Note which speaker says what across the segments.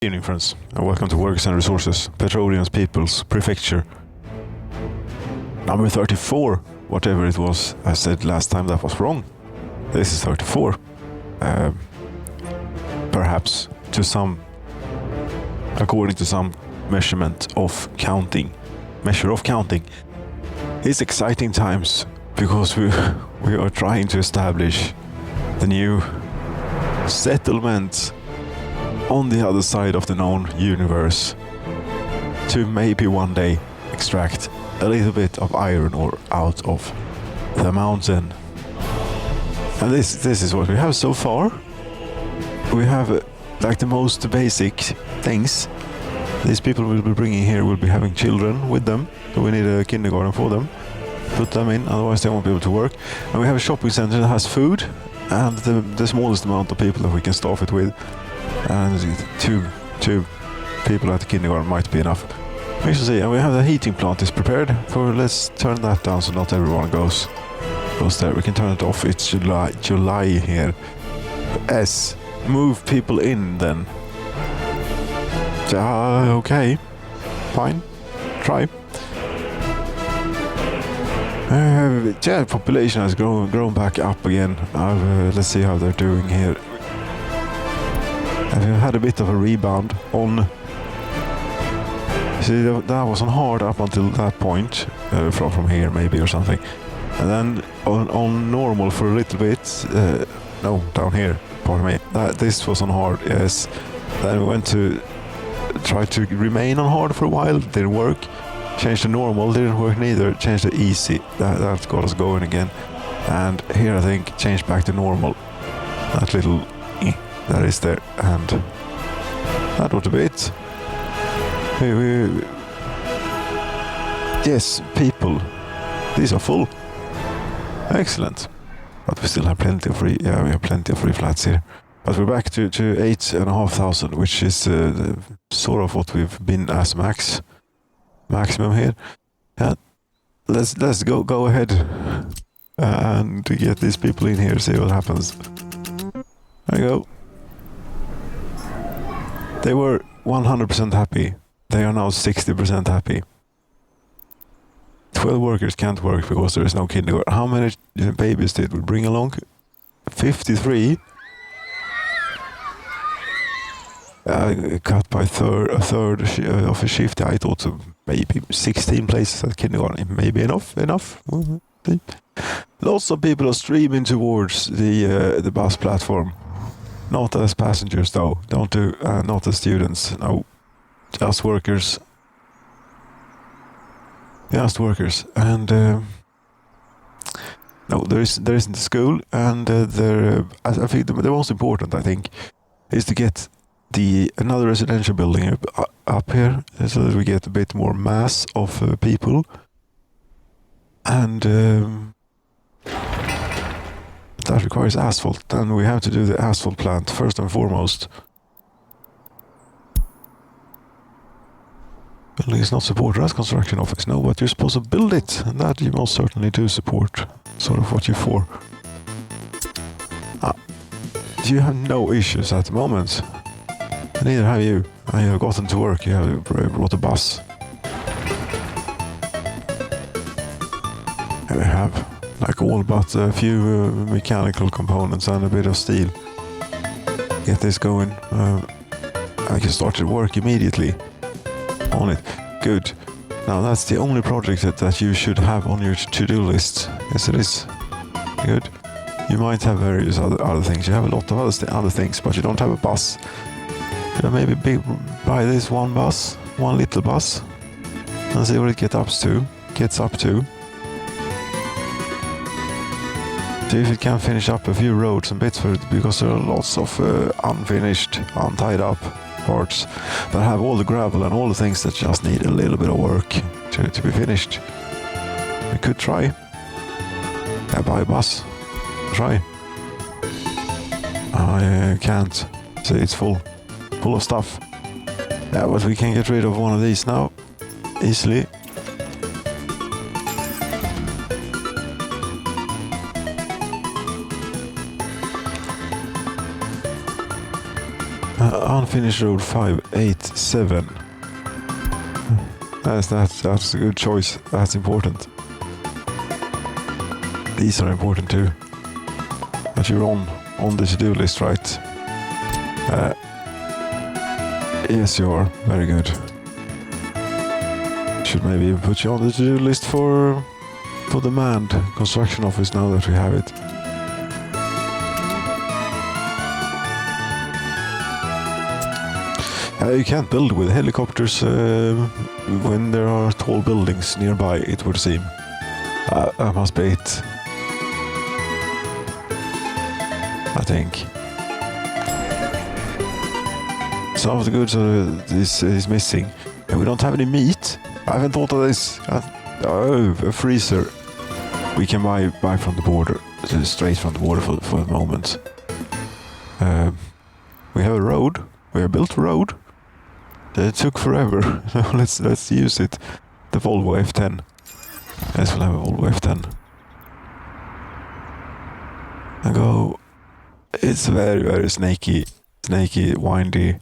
Speaker 1: Good evening, friends, and welcome to Workers and Resources, Petroleum's People's Prefecture. Number 34, whatever it was I said last time that was wrong. This is 34. Perhaps to some, according to some measure of counting. It's exciting times because we are trying to establish the new settlement on the other side of the known universe to maybe one day extract a little bit of iron ore out of the mountain. And this is what we have so far. We have like the most basic things. These people will be bringing here will be having children with them, so we need a kindergarten for them. Put them in, otherwise they won't be able to work. And we have a shopping center that has food and the smallest amount of people that we can staff it with. And two people at the kindergarten might be enough. We shall see. And we have the heating plant is prepared. Let's turn that down so not everyone goes there. We can turn it off. It's July here. S. Move people in then. Okay. Fine. Try. Population has grown back up again. Let's see how they're doing here. I've had a bit of a rebound on. See, that was on hard up until that point, from here maybe or something, and then on normal for a little bit. No, down here. Pardon me. This was on hard. Yes. Then we went to try to remain on hard for a while. Didn't work. Changed to normal. Didn't work neither. Changed to easy. That got us going again. And here I think changed back to normal. That little. That is there, and that was a bit. Yes, people. These are full. Excellent. But we still have plenty of free. Yeah, we have plenty of free flats here. But we're back to 8,500, which is sort of what we've been as maximum here. Yeah. Let's go ahead and get these people in here. See what happens. There you go. They were 100% happy. They are now 60% happy. 12 workers can't work because there is no kindergarten. How many babies did we bring along? 53. Cut by a third of a shift. I thought maybe 16 places at kindergarten. Maybe enough. Lots of people are streaming towards the bus platform. Not as passengers though. Not as students. No, just workers. Just workers. And no, there isn't a school. And I think the most important, I think, is to get another residential building up here, so that we get a bit more mass of people. And that requires asphalt, and we have to do the asphalt plant first and foremost. Building is not supported as construction office, no, but you're supposed to build it, and that you most certainly do support. Sort of what you're for. You have no issues at the moment. Neither have you. You have gotten to work, you have brought a bus. And we have like all but a few mechanical components and a bit of steel. Get this going. I can start to work immediately on it. Good. Now that's the only project that you should have on your to-do list. Yes, it is. Good. You might have various other things. You have a lot of other things, but you don't have a bus. Maybe buy this one little bus, and see what it gets up to. See if it can finish up a few roads and bits for it, because there are lots of unfinished, untied up parts that have all the gravel and all the things that just need a little bit of work to be finished. We could try. Buy a bus. Try. I can't. See, it's full of stuff. Yeah, but we can get rid of one of these now easily. Finish road 587. That's a good choice. That's important. These are important too. But you're on the to-do list, right? Yes, you are. Very good. Should maybe even put you on the to-do list for the manned construction office now that we have it. You can't build with helicopters when there are tall buildings nearby, it would seem. That must be it. I think. Some of the goods is missing. And we don't have any meat. I haven't thought of this. Oh, a freezer. We can buy from the border. Straight from the border for the moment. We have a road. We have built a road. It took forever. Let's use it. The Volvo F10. Yes, we'll have a Volvo F10. And go. It's very, very snaky, windy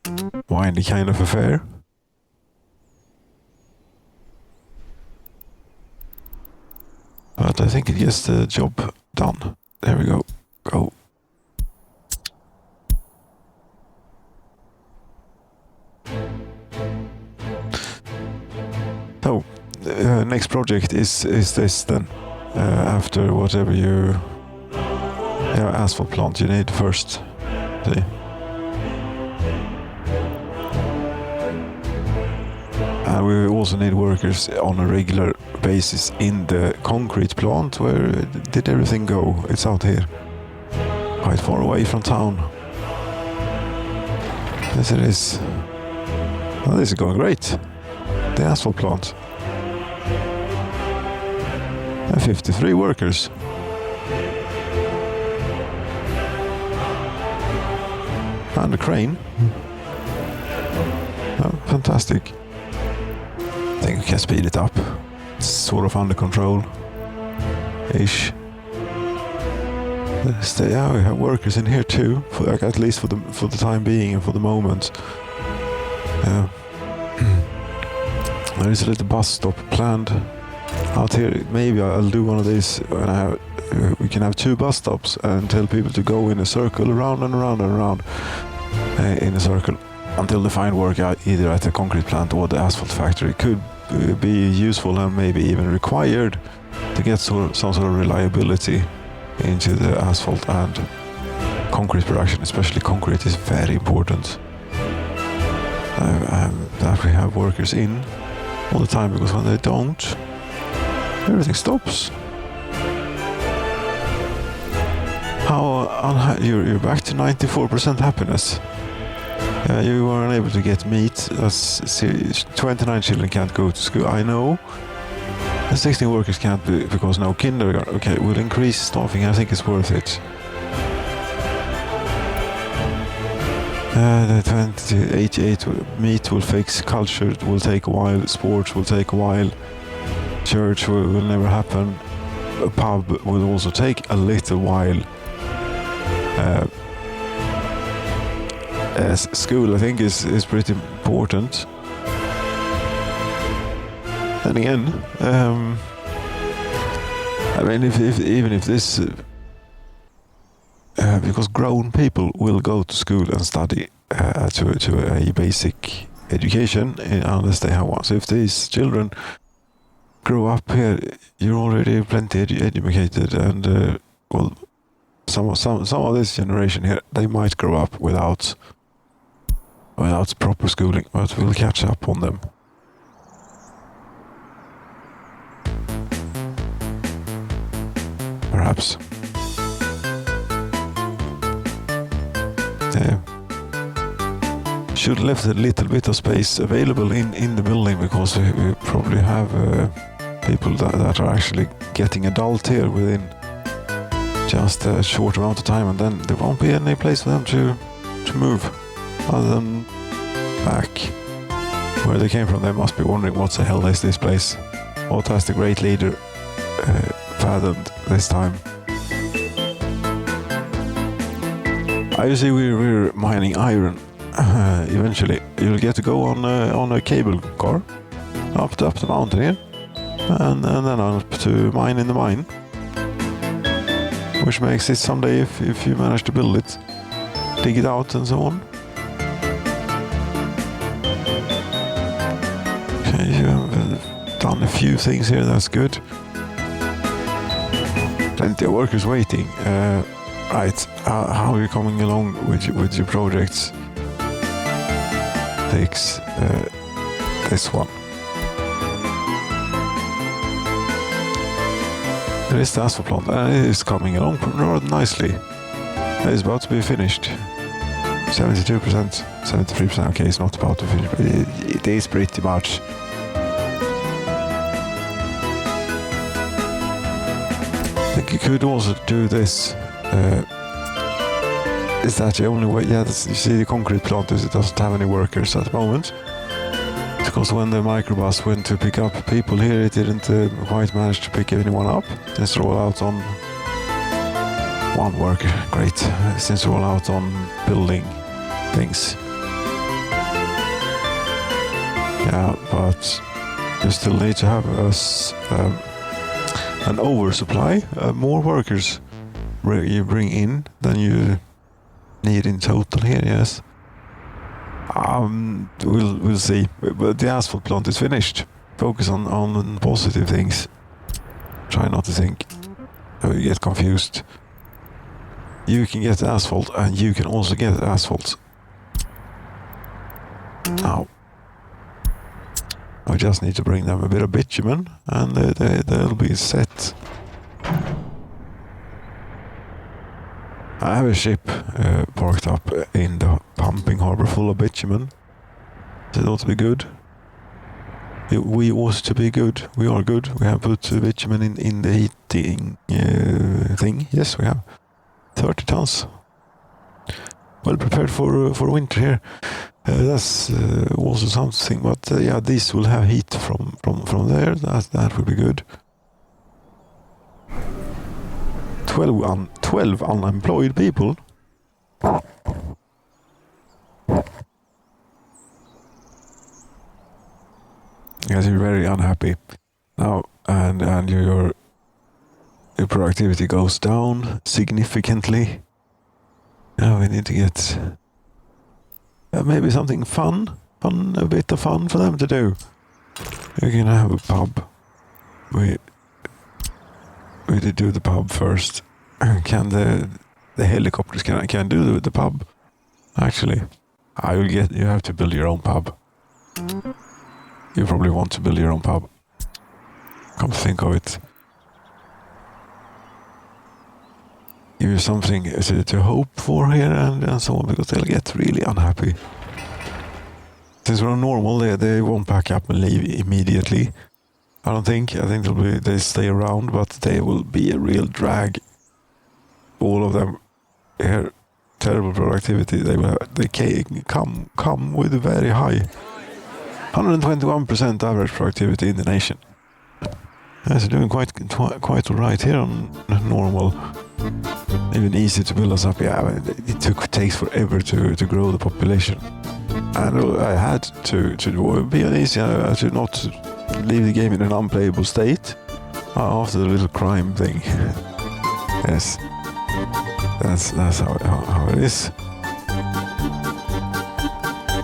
Speaker 1: kind of affair. But I think it gets the job done. There we go. Go. So, next project is this then. After whatever you asphalt plant you need first. See. And we also need workers on a regular basis in the concrete plant. Where did everything go? It's out here. Quite far away from town. Yes, it is. Well, this is going great. The asphalt plant. 53 workers. And a crane. Oh, fantastic. I think we can speed it up. It's sort of under control. Ish. We have workers in here too, at least for the time being and for the moment. There is a little bus stop planned out here. Maybe I'll do one of these when we can have 2 bus stops and tell people to go in a circle around and around and around in a circle until they find work either at the concrete plant or the asphalt factory. Could be useful and maybe even required to get some sort of reliability into the asphalt and concrete production. Especially concrete is very important. That we have workers in all the time, because when they don't, everything stops. You're back to 94% happiness. You were unable to get meat. 29 children can't go to school. I know. 16 workers can't because no kindergarten. Okay, we'll increase staffing. I think it's worth it. The 88 meat will fix. Culture will take a while. Sports will take a while. Church will never happen. A pub will also take a little while. School, I think, is pretty important. And again, I mean, even if this, because grown people will go to school and study to a basic education unless they have one. So if these children grow up here, you're already plenty educated, and well, some of this generation here, they might grow up without proper schooling, but we'll catch up on them. Perhaps. Should left a little bit of space available in the building, because we probably have people that are actually getting adult here within just a short amount of time, and then there won't be any place for them to move other than back where they came from. They must be wondering, what the hell is this place? What has the great leader fathomed this time? Obviously we're mining iron, eventually you'll get to go on a cable car up the mountain here, and then up to mine in the mine, which makes it someday, if you manage to build it, dig it out and so on. Okay, you have done a few things here, that's good. Plenty of workers waiting. Right, how are you coming along with your projects? Takes this one. There is the asphalt plant, and it is coming along rather nicely. It is about to be finished. 72%, 73%. Okay, it's not about to finish, but it is pretty much. I think you could also do this. Is that the only way? Yeah, you see the concrete plant it doesn't have any workers at the moment. Because when the microbus went to pick up people here, it didn't quite manage to pick anyone up. Since they're all out on one worker, great. Since they're all out on building things. Yeah, but you still need to have an oversupply, more workers you bring in than you need in total here, yes. We'll see. But the asphalt plant is finished. Focus on positive things. Try not to think. You get confused. You can get asphalt, and you can also get asphalt. Now, I just need to bring them a bit of bitumen, and they'll be set. I have a ship parked up in the pumping harbor full of bitumen. It ought to be good. We ought to be good. We are good. We have put bitumen in the heating thing. Yes, we have. 30 tons. Well prepared for winter here. That's also something. But yeah, this will have heat from there. That will be good. 12 unemployed people. Yes, you're very unhappy now, and your productivity goes down significantly. Now we need to get maybe something fun, a bit of fun for them to do. You can have a pub. We did do the pub first. Can the helicopters can do the pub? Actually, you have to build your own pub. You probably want to build your own pub. Come to think of it. Give you something to hope for here and so on, because they'll get really unhappy. Since we're normal, they won't pack up and leave immediately. I think they stay around, but they will be a real drag. All of them here, terrible productivity. They come with a very high 121% average productivity in the nation. They're doing quite all right here on normal. Even easy to build us up. Yeah, it takes forever to grow the population, and I had to be uneasy. I should not leave the game in an unplayable state after the little crime thing. Yes, that's how it is.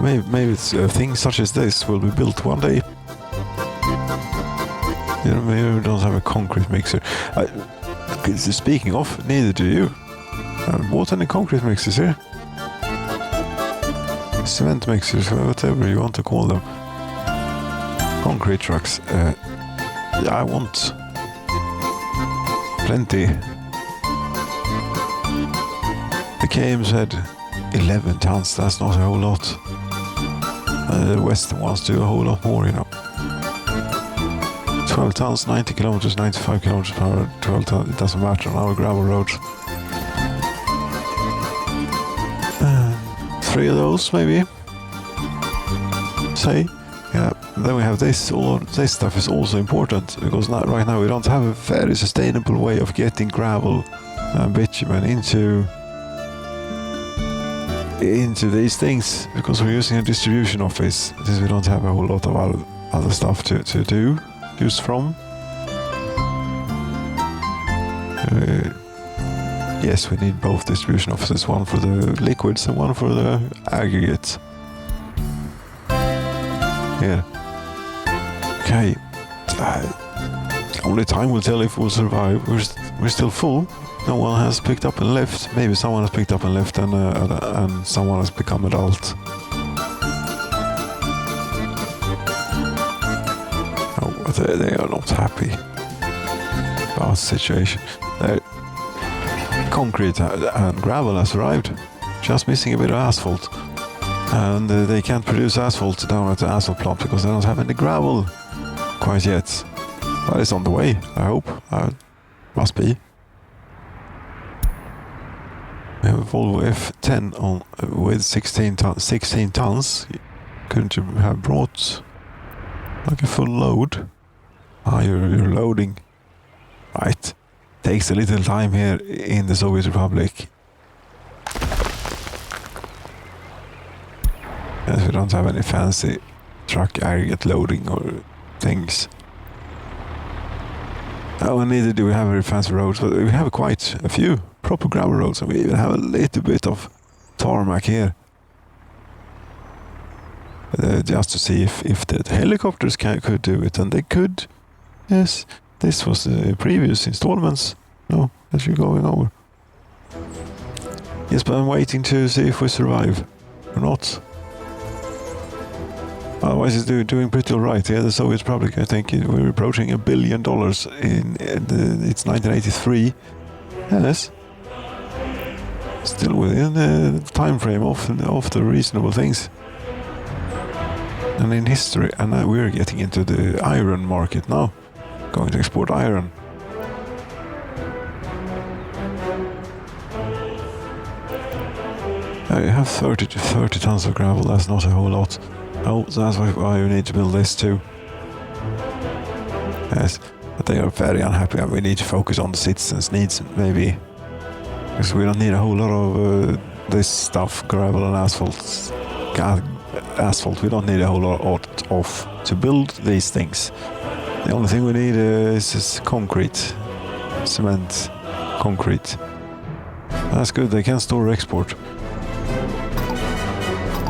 Speaker 1: Maybe it's, things such as this will be built one day. You know, maybe we don't have a concrete mixer. Speaking of, neither do you. I haven't bought any concrete mixers here. Cement mixers, whatever you want to call them. Concrete trucks. Yeah, I want plenty. The KM said 11 tons, that's not a whole lot. The Western ones do a whole lot more, you know. 12 tons, 90 kilometers, 95 kilometers per hour, 12 tons, it doesn't matter on our gravel roads. 3 of those, maybe. Say, yeah. Then we have this. All this stuff is also important, because right now we don't have a very sustainable way of getting gravel and bitumen into into these things because we're using a distribution office since we don't have a whole lot of other stuff to choose from. Yes, we need both distribution offices, one for the liquids and one for the aggregate. Here. Okay. Only time will tell if we'll survive. We're still full. No one has picked up and left. Maybe someone has picked up and left and someone has become adult. Oh, they are not happy about the situation. Concrete and gravel has arrived. Just missing a bit of asphalt. And they can't produce asphalt down at the asphalt plant because they don't have any gravel quite yet. But it's on the way, I hope. Must be. We have a Volvo F10 on with 16 tons. Couldn't you have brought like a full load? You're loading. Right. Takes a little time here in the Soviet Republic. As we don't have any fancy truck aggregate loading or things. Oh, neither do we have very fancy roads, but we have quite a few proper gravel roads, and we even have a little bit of tarmac here. Just to see if the helicopters could do it, and they could. Yes, this was the previous installments. No, as you're going over. Yes, but I'm waiting to see if we survive or not. Otherwise, it's doing pretty alright. Yeah, the Soviet Republic, I think we're approaching $1 billion it's 1983. Yes. Still within the time frame of the reasonable things. And in history, and we're getting into the iron market now. Going to export iron. I have 30 tons of gravel, that's not a whole lot. Oh, so that's why we need to build this too. Yes, but they are very unhappy and we need to focus on the citizens' needs maybe. Because we don't need a whole lot of this stuff, gravel and asphalt. Asphalt, we don't need a whole lot of to build these things. The only thing we need is concrete. Cement, concrete. That's good, they can store export.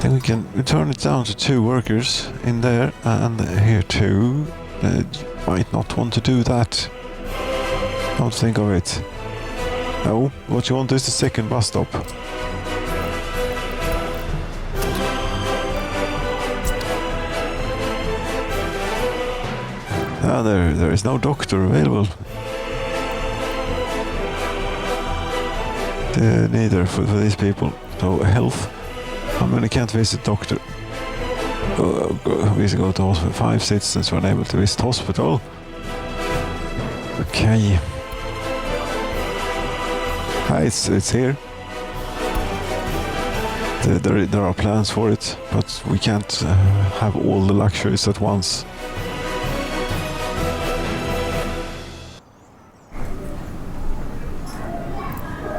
Speaker 1: Then we can turn it down to 2 workers in there and here too. You might not want to do that. Don't think of it. No, what you want is the second bus stop. There is no doctor available. Neither for these people. So health. I mean, I can't visit doctor. We go to hospital. 5 citizens were unable to visit hospital. Okay. It's here. There are plans for it, but we can't have all the luxuries at once.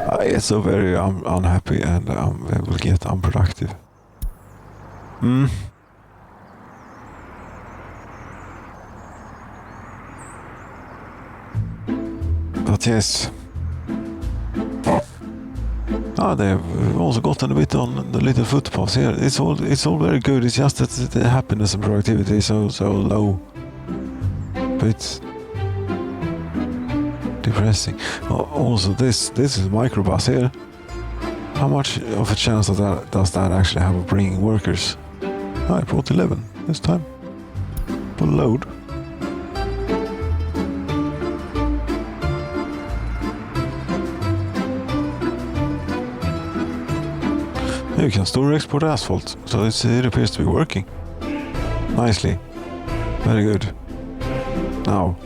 Speaker 1: I get so very unhappy and I will get unproductive. But yes. They've also gotten a bit on the little footpaths here. It's all very good. It's just that the happiness and productivity is so low. But depressing. Also, this is a microbus here. How much of a chance does that actually have of bringing workers? I brought 11 this time. Full load. You can store export asphalt, so it appears to be working nicely. Very good. Now,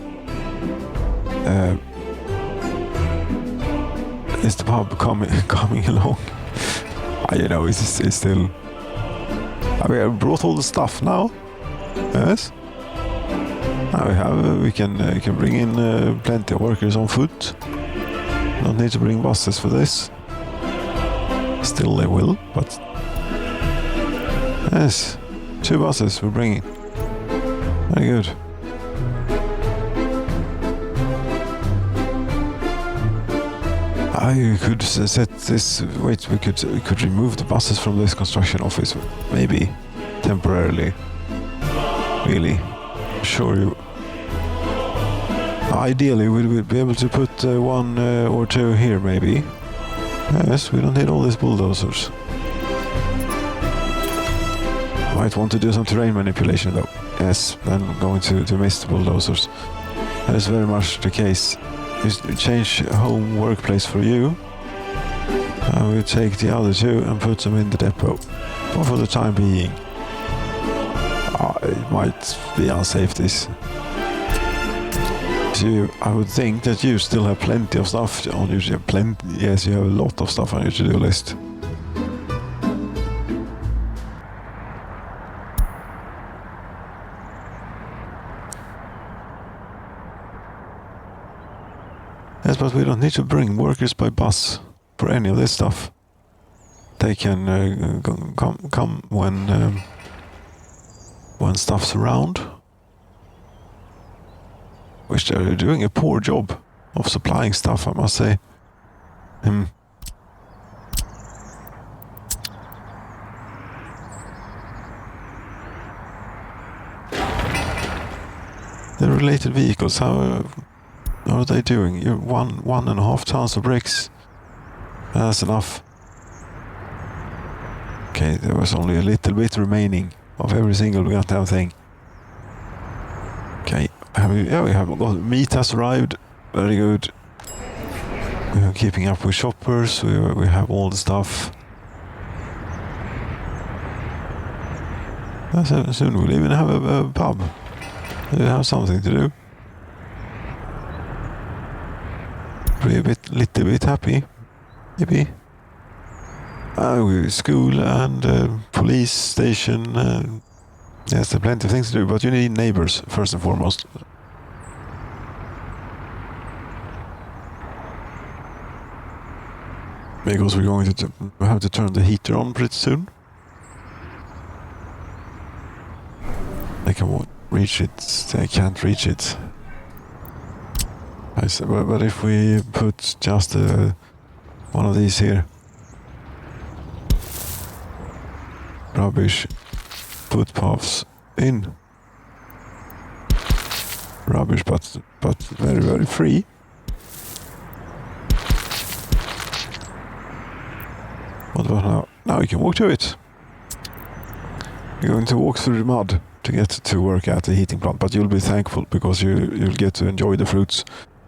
Speaker 1: is the pub coming along? It's still. I mean, I brought all the stuff now. Yes. Now we can bring in plenty of workers on foot. Don't need to bring buses for this. Still they will, but Yes, 2 buses we're bringing. Very good. I could set this. Wait, we could remove the buses from this construction office, maybe temporarily. Really, sure you. Ideally, we would be able to put 1 or 2 here, maybe. Yes, we don't need all these bulldozers. Might want to do some terrain manipulation, though. Yes, then going to miss the bulldozers. That is very much the case. You change home workplace for you. I will take the other 2 and put them in the depot. But for the time being. It might be unsafe, this. So I would think that you still have plenty of stuff on your... Yes, you have a lot of stuff on your to-do list. Yes, but we don't need to bring workers by bus for any of this stuff. They can come when stuff's around. Which they're doing a poor job of supplying stuff, I must say. The related vehicles, how are they doing? You're 1.5 tons of bricks. That's enough. Okay, there was only a little bit remaining of every single goddamn thing. Okay, we have got meat has arrived. Very good. We are keeping up with shoppers. We have all the stuff. Soon we'll even have a pub. We'll have something to do. Little bit happy, maybe. School and police station. Yes, there are plenty of things to do, but you need neighbors first and foremost. Because we're going to have to turn the heater on pretty soon. They can reach it. They can't reach it. But if we put just one of these here, rubbish footpaths in, rubbish, but very, very free. What about now? Now you can walk to it. You're going to walk through the mud to get to work at the heating plant, but you'll be thankful because you'll get to enjoy the fruits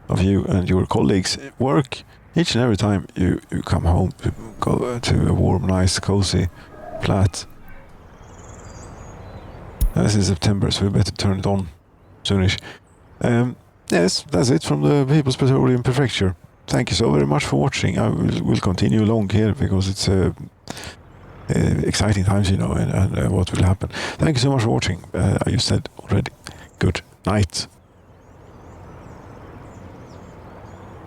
Speaker 1: of you and your colleagues' work each and every time you come home to go to a warm, nice, cozy flat. This is September, so we better turn it on soonish. Yes, that's it from the People's Petroleum Prefecture. Thank you so very much for watching. I will continue along here because it's exciting times, you know, and what will happen. Thank you so much for watching. I just said already. Good night.